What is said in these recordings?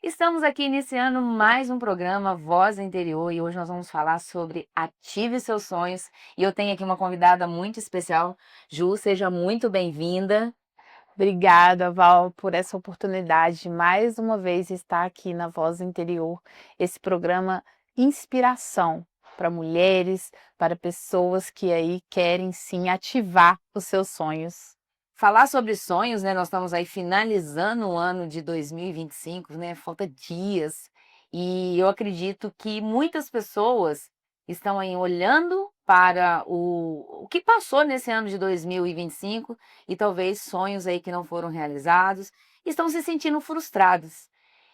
Estamos aqui iniciando mais um programa Voz Interior e hoje nós vamos falar sobre Ative seus sonhos. E eu tenho aqui uma convidada muito especial. Ju, seja muito bem-vinda. Obrigada, Val, por essa oportunidade de mais uma vez estar aqui na Voz Interior, esse programa inspiração para mulheres, para pessoas que aí querem sim ativar os seus sonhos. Falar sobre sonhos, né? Nós estamos aí finalizando o ano de 2025, né? Falta dias. E eu acredito que muitas pessoas estão aí olhando para o que passou nesse ano de 2025 e talvez sonhos aí que não foram realizados, estão se sentindo frustrados.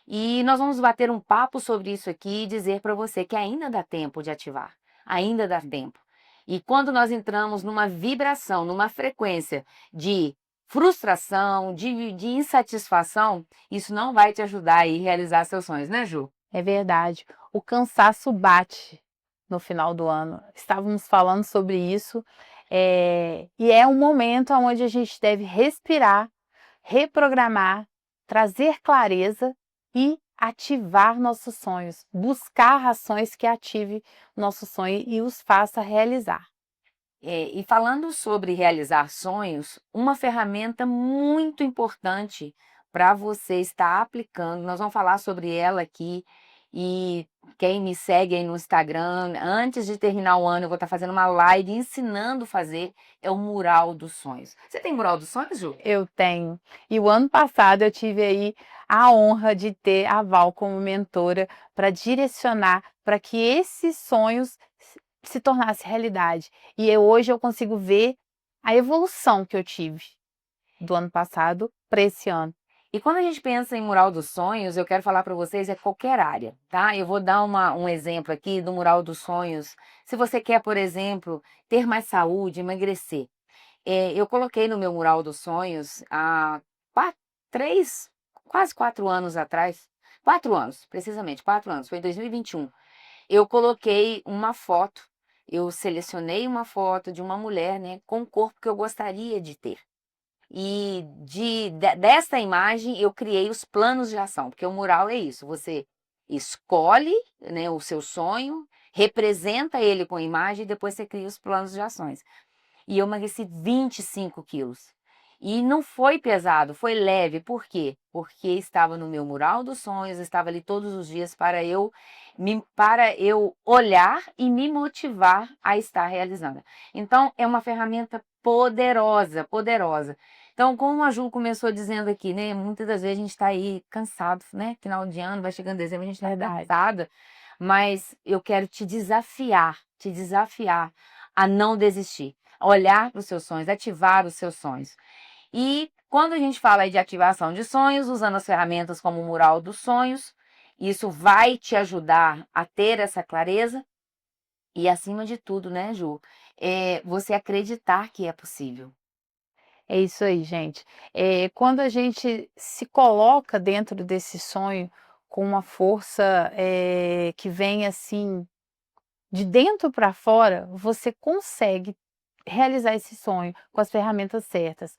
E nós vamos bater um papo sobre isso aqui e dizer para você que ainda dá tempo de ativar, ainda dá tempo. E quando nós entramos numa vibração, numa frequência de frustração, de insatisfação, isso não vai te ajudar a realizar seus sonhos, né, Ju? É verdade, o cansaço bate no final do ano. Estávamos falando sobre isso, e é um momento onde a gente deve respirar, reprogramar, trazer clareza e ativar nossos sonhos, buscar ações que ative nosso sonho e os faça realizar. E falando sobre realizar sonhos, uma ferramenta muito importante para você estar aplicando, nós vamos falar sobre ela aqui. E quem me segue aí no Instagram, antes de terminar o ano, eu vou estar fazendo uma live ensinando a fazer, é o mural dos sonhos. Você tem mural dos sonhos, Ju? Eu tenho. E o ano passado eu tive aí a honra de ter a Val como mentora para direcionar para que esses sonhos se tornassem realidade. Hoje eu consigo ver a evolução que eu tive do ano passado para esse ano. E quando a gente pensa em mural dos sonhos, eu quero falar para vocês, é qualquer área, tá? Eu vou dar um exemplo aqui do mural dos sonhos. Se você quer, por exemplo, ter mais saúde, emagrecer, eu coloquei no meu mural dos sonhos há 3, quase 4 anos atrás, 4 anos, precisamente, 4 anos, foi em 2021. Eu coloquei uma foto, eu selecionei uma foto de uma mulher, né, com o corpo que eu gostaria de ter. E desta imagem eu criei os planos de ação, porque o mural é isso, você escolhe, né, o seu sonho, representa ele com a imagem e depois você cria os planos de ações. E eu emagreci 25 quilos. E não foi pesado, foi leve. Por quê? Porque estava no meu mural dos sonhos, estava ali todos os dias para eu olhar e me motivar a estar realizando. Então, é uma ferramenta poderosa, poderosa. Então, como a Ju começou dizendo aqui, né? Muitas das vezes a gente está aí cansado, né? Final de ano, vai chegando dezembro, a gente está Verdade. cansada. Mas eu quero te desafiar a não desistir, a olhar para os seus sonhos, ativar os seus sonhos. E quando a gente fala aí de ativação de sonhos, usando as ferramentas como o mural dos sonhos, isso vai te ajudar a ter essa clareza e, acima de tudo, né, Ju, você acreditar que é possível. É isso aí, gente. Quando a gente se coloca dentro desse sonho com uma força que vem assim de dentro para fora, você consegue realizar esse sonho com as ferramentas certas.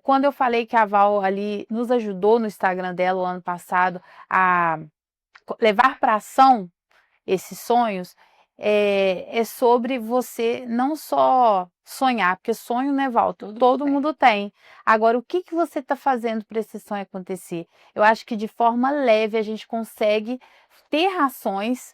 Quando eu falei que a Val ali nos ajudou no Instagram dela o ano passado a levar para ação esses sonhos, é sobre você não só sonhar, porque sonho, né, Val, todo Bem. mundo tem. Agora, o que que você está fazendo para esse sonho acontecer? Eu acho que de forma leve a gente consegue ter ações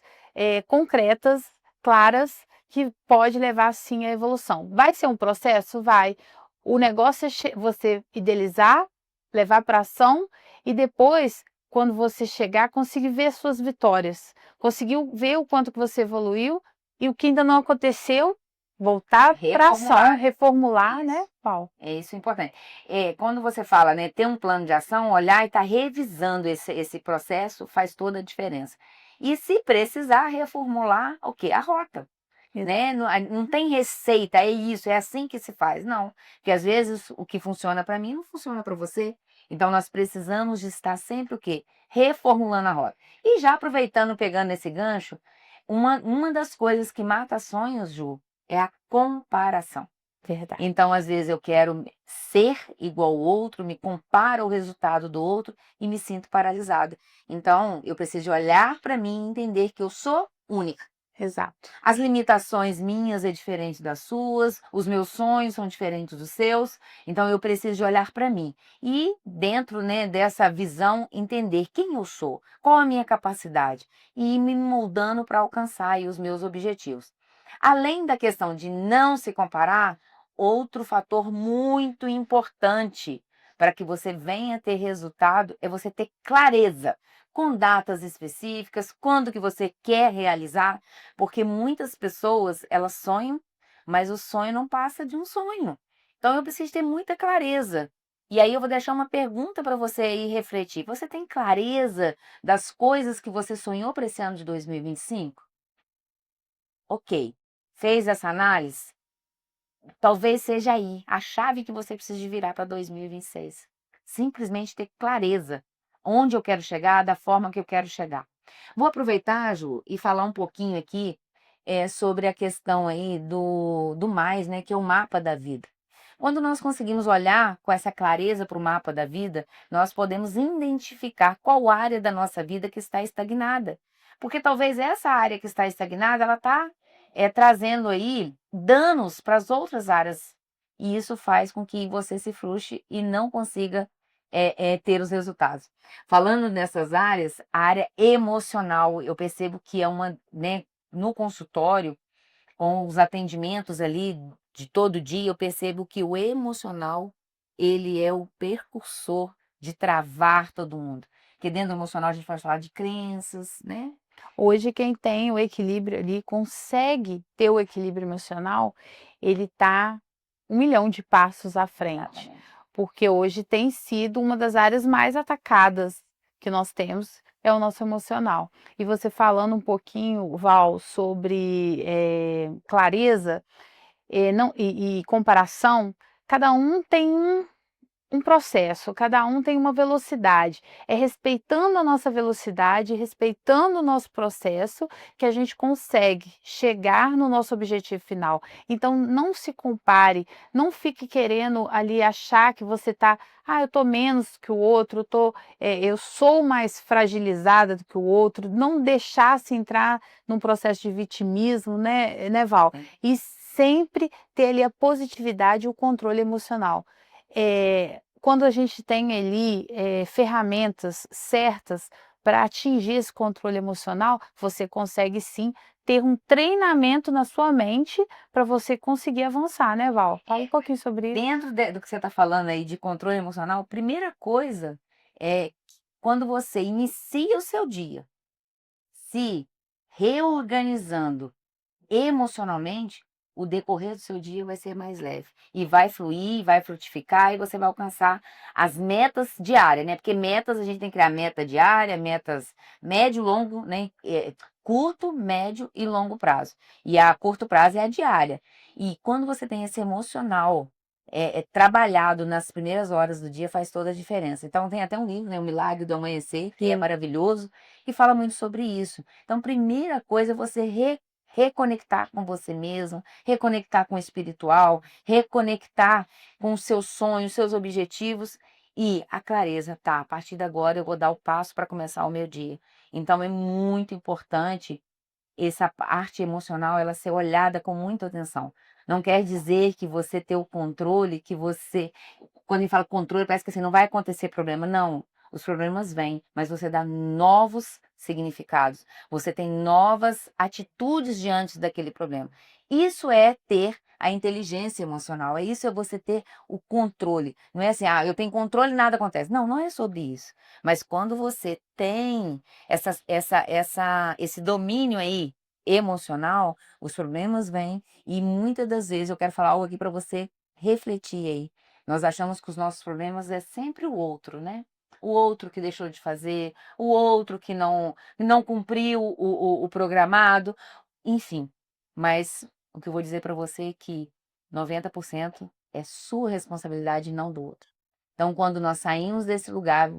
concretas, claras, que pode levar sim à evolução. Vai ser um processo? Vai. O negócio é você idealizar, levar para ação e depois, quando você chegar, conseguir ver suas vitórias. Conseguiu ver o quanto que você evoluiu e o que ainda não aconteceu, voltar para ação, Reformular. reformular, né, Isso. Paulo? É isso importante. Quando você fala, né, ter um plano de ação, olhar e estar revisando esse processo faz toda a diferença. E se precisar reformular, o quê? A rota, né? Não, não tem receita, é isso, é assim que se faz. Não, porque às vezes o que funciona para mim não funciona para você. Então nós precisamos de estar sempre o quê? Reformulando a rota. E já aproveitando, pegando esse gancho, uma das coisas que mata sonhos, Ju, é a comparação. Verdade. Então, às vezes, eu quero ser igual ao outro, me comparo ao resultado do outro e me sinto paralisada. Então, eu preciso de olhar para mim e entender que eu sou única. Exato. As limitações minhas é diferente das suas, os meus sonhos são diferentes dos seus, então eu preciso de olhar para mim. E dentro, né, dessa visão, entender quem eu sou, qual a minha capacidade e ir me moldando para alcançar aí os meus objetivos. Além da questão de não se comparar, outro fator muito importante para que você venha ter resultado é você ter clareza, com datas específicas, quando que você quer realizar, porque muitas pessoas, elas sonham, mas o sonho não passa de um sonho. Então eu preciso ter muita clareza. E aí eu vou deixar uma pergunta para você aí refletir. Você tem clareza das coisas que você sonhou para esse ano de 2025? Ok. Fez essa análise? Talvez seja aí a chave que você precisa de virar para 2026. Simplesmente ter clareza onde eu quero chegar, da forma que eu quero chegar. Vou aproveitar, Ju, e falar um pouquinho aqui sobre a questão aí do mais, né, que é o mapa da vida. Quando nós conseguimos olhar com essa clareza para o mapa da vida, nós podemos identificar qual área da nossa vida que está estagnada. Porque talvez essa área que está estagnada, ela está trazendo aí danos para as outras áreas. E isso faz com que você se frustre e não consiga ter os resultados. Falando nessas áreas, a área emocional, eu percebo que é uma, né, no consultório, com os atendimentos ali de todo dia, eu percebo que o emocional, ele é o precursor de travar todo mundo. Porque dentro do emocional a gente pode falar de crenças, né? Hoje quem tem o equilíbrio ali, consegue ter o equilíbrio emocional, ele está 1 milhão de passos à frente, Exatamente. porque hoje tem sido uma das áreas mais atacadas que nós temos, é o nosso emocional. E você falando um pouquinho, Val, sobre clareza, não, e comparação, cada um tem um processo, cada um tem uma velocidade. É respeitando a nossa velocidade, respeitando o nosso processo, que a gente consegue chegar no nosso objetivo final. Então, não se compare, não fique querendo ali achar que você está, eu tô menos que o outro, eu sou mais fragilizada do que o outro. Não deixar se entrar num processo de vitimismo, né, Val? E sempre ter ali a positividade e o controle emocional. Quando a gente tem ali ferramentas certas para atingir esse controle emocional, você consegue sim ter um treinamento na sua mente para você conseguir avançar, né, Val? Fala um pouquinho sobre isso. Dentro do que você está falando aí de controle emocional, primeira coisa é quando você inicia o seu dia, se reorganizando emocionalmente, o decorrer do seu dia vai ser mais leve e vai fluir, vai frutificar e você vai alcançar as metas diárias, né? Porque metas a gente tem que criar meta diária, metas médio, longo, né? Curto, médio e longo prazo. E a curto prazo é a diária. E quando você tem esse emocional trabalhado nas primeiras horas do dia, faz toda a diferença. Então tem até um livro, né? O Milagre do Amanhecer, que é maravilhoso e fala muito sobre isso. Então, primeira coisa é você reconectar com você mesmo, reconectar com o espiritual, reconectar com os seus sonhos, seus objetivos e a clareza, tá? A partir de agora eu vou dar o passo para começar o meu dia. Então é muito importante essa parte emocional ela ser olhada com muita atenção. Não quer dizer que você ter o controle, que você, quando ele fala controle, parece que assim, não vai acontecer problema. Não, os problemas vêm, mas você dá novos significados. Você tem novas atitudes diante daquele problema. Isso é ter a inteligência emocional. É isso, é você ter o controle. Não é assim, eu tenho controle e nada acontece. Não, não é sobre isso. Mas quando você tem esse domínio aí emocional, os problemas vêm e muitas das vezes eu quero falar algo aqui para você refletir aí. Nós achamos que os nossos problemas é sempre o outro, né? O outro que deixou de fazer, o outro que não cumpriu o programado, enfim. Mas o que eu vou dizer para você é que 90% é sua responsabilidade e não do outro. Então, quando nós saímos desse lugar,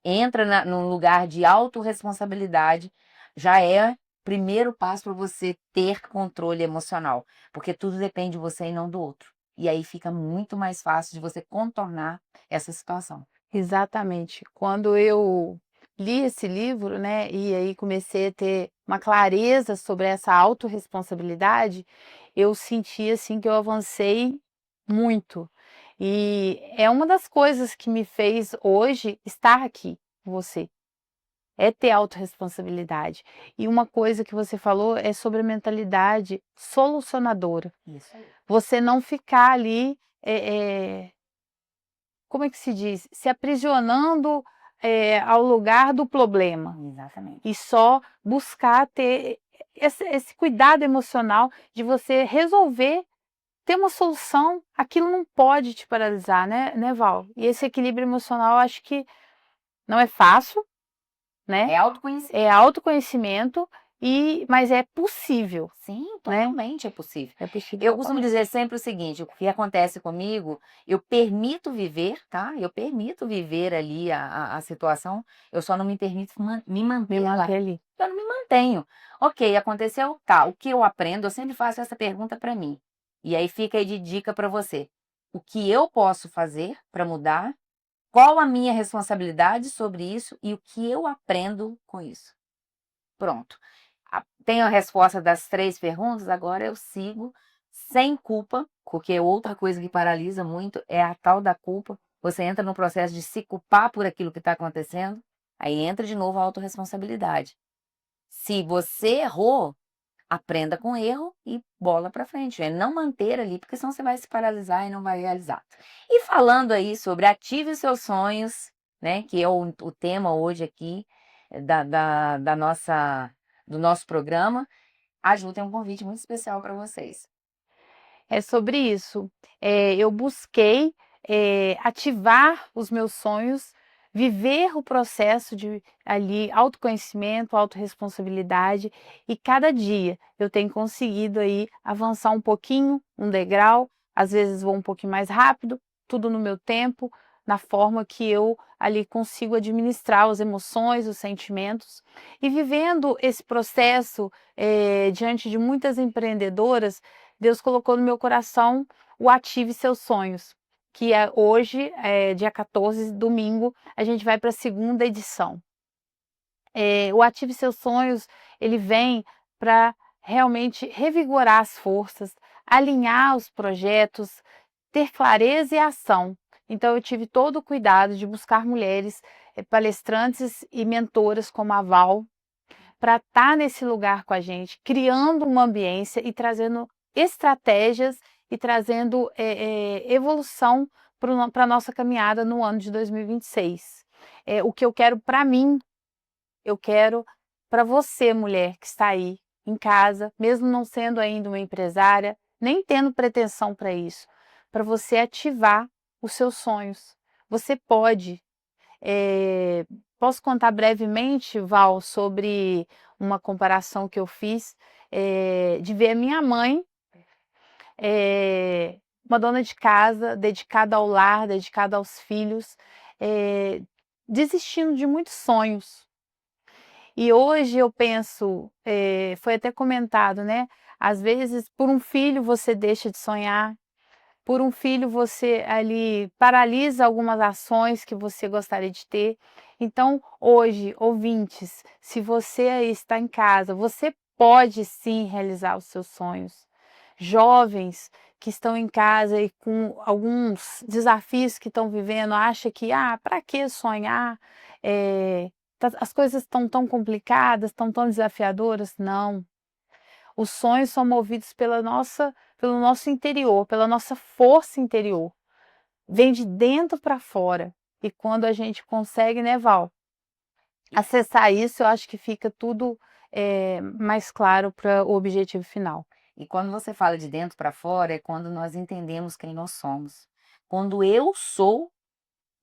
entra num lugar de autorresponsabilidade, já é primeiro passo para você ter controle emocional, porque tudo depende de você e não do outro. E aí fica muito mais fácil de você contornar essa situação. Exatamente. Quando eu li esse livro, né, e aí comecei a ter uma clareza sobre essa autorresponsabilidade, eu senti assim que eu avancei muito. E é uma das coisas que me fez hoje estar aqui com você, é ter autorresponsabilidade. E uma coisa que você falou é sobre a mentalidade solucionadora. Isso aí. Você não ficar ali, como é que se diz? Se aprisionando, ao lugar do problema. Exatamente. E só buscar ter esse cuidado emocional de você resolver, ter uma solução, aquilo não pode te paralisar, né, Val? E esse equilíbrio emocional eu acho que não é fácil, né, É autoconhecimento. é autoconhecimento mas é possível, Sim, né, totalmente é possível. é possível Eu costumo totalmente. dizer sempre o seguinte: o que acontece comigo, eu permito viver, tá? Eu permito viver ali a situação, eu só não me permito me Me manter lá. manter ali. Eu não me mantenho. Ok, aconteceu, tá. O que eu aprendo, eu sempre faço essa pergunta para mim. E aí fica aí de dica para você. O que eu posso fazer para mudar? Qual a minha responsabilidade sobre isso e o que eu aprendo com isso? Pronto. Tenho a resposta das 3 perguntas, agora eu sigo sem culpa, porque outra coisa que paralisa muito é a tal da culpa. Você entra no processo de se culpar por aquilo que está acontecendo, aí entra de novo a autorresponsabilidade. Se você errou, aprenda com o erro e bola para frente. É não manter ali, porque senão você vai se paralisar e não vai realizar. E falando aí sobre ative os seus sonhos, né? Que é o tema hoje aqui da nossa, do nosso programa. A Ju tem um convite muito especial para vocês. É sobre isso. Eu busquei, ativar os meus sonhos, viver o processo de ali autoconhecimento, autorresponsabilidade, e cada dia eu tenho conseguido aí avançar um pouquinho, um degrau, às vezes vou um pouquinho mais rápido, tudo no meu tempo, na forma que eu ali consigo administrar as emoções, os sentimentos, e vivendo esse processo, diante de muitas empreendedoras. Deus colocou no meu coração o Ative Seus Sonhos, que é hoje, dia 14, domingo, a gente vai para a segunda edição. O Ative Seus Sonhos, ele vem para realmente revigorar as forças, alinhar os projetos, ter clareza e ação. Então eu tive todo o cuidado de buscar mulheres, palestrantes e mentoras como a Val, para estar nesse lugar com a gente, criando uma ambiência e trazendo estratégias e trazendo evolução para a nossa caminhada no ano de 2026. O que eu quero para mim, eu quero para você, mulher que está aí em casa, mesmo não sendo ainda uma empresária, nem tendo pretensão para isso, para você ativar os seus sonhos. Você pode. Posso contar brevemente, Val, sobre uma comparação que eu fiz, de ver a minha mãe, uma dona de casa, dedicada ao lar, dedicada aos filhos, desistindo de muitos sonhos. E hoje eu penso, foi até comentado, né? Às vezes, por um filho você deixa de sonhar, por um filho você ali paralisa algumas ações que você gostaria de ter. Então, hoje, ouvintes, se você aí está em casa, você pode sim realizar os seus sonhos. Jovens que estão em casa e com alguns desafios que estão vivendo, acha que, para que sonhar? As coisas estão tão complicadas, estão tão desafiadoras? Não. Os sonhos são movidos pelo nosso interior, pela nossa força interior. Vem de dentro para fora. E quando a gente consegue, né, Val, acessar isso, eu acho que fica tudo mais claro para o objetivo final. E quando você fala de dentro para fora, é quando nós entendemos quem nós somos. Quando eu sou,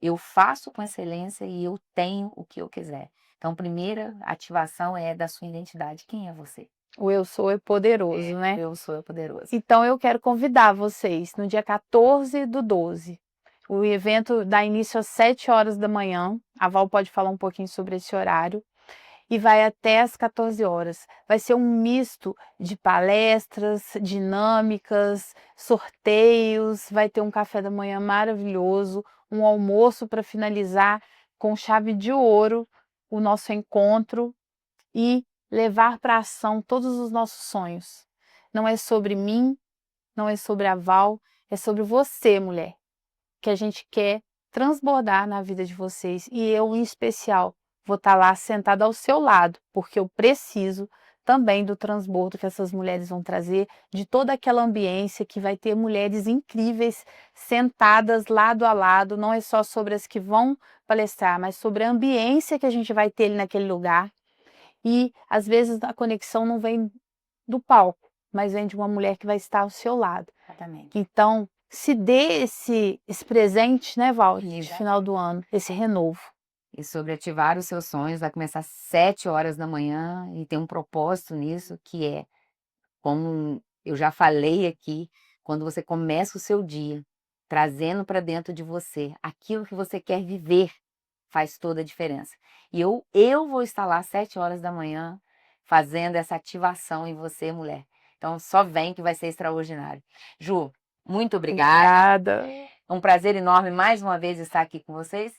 eu faço com excelência e eu tenho o que eu quiser. Então, primeira ativação é da sua identidade. Quem é você? O eu sou é poderoso, né? Eu sou poderoso. Então eu quero convidar vocês no dia 14/12. O evento dá início às 7 horas da manhã. A Val pode falar um pouquinho sobre esse horário. e vai até às 14 horas. Vai ser um misto de palestras, dinâmicas, sorteios, vai ter um café da manhã maravilhoso, um almoço para finalizar com chave de ouro o nosso encontro e levar para a ação todos os nossos sonhos. Não é sobre mim, não é sobre a Val, é sobre você, mulher, que a gente quer transbordar na vida de vocês. E eu, em especial, vou estar lá sentada ao seu lado, porque eu preciso também do transbordo que essas mulheres vão trazer, de toda aquela ambiência que vai ter mulheres incríveis sentadas lado a lado, não é só sobre as que vão palestrar, mas sobre a ambiência que a gente vai ter ali naquele lugar. E às vezes a conexão não vem do palco, mas vem de uma mulher que vai estar ao seu lado. Exatamente. Então, se dê esse presente, né, Val, de Exato. final do ano, esse renovo. E sobre ativar os seus sonhos, vai começar às 7 horas da manhã e tem um propósito nisso, que é, como eu já falei aqui, quando você começa o seu dia trazendo para dentro de você aquilo que você quer viver, faz toda a diferença. E eu vou estar lá às 7 horas da manhã fazendo essa ativação em você, mulher. Então só vem que vai ser extraordinário. Ju, muito obrigada. Obrigada. É um prazer enorme mais uma vez estar aqui com vocês.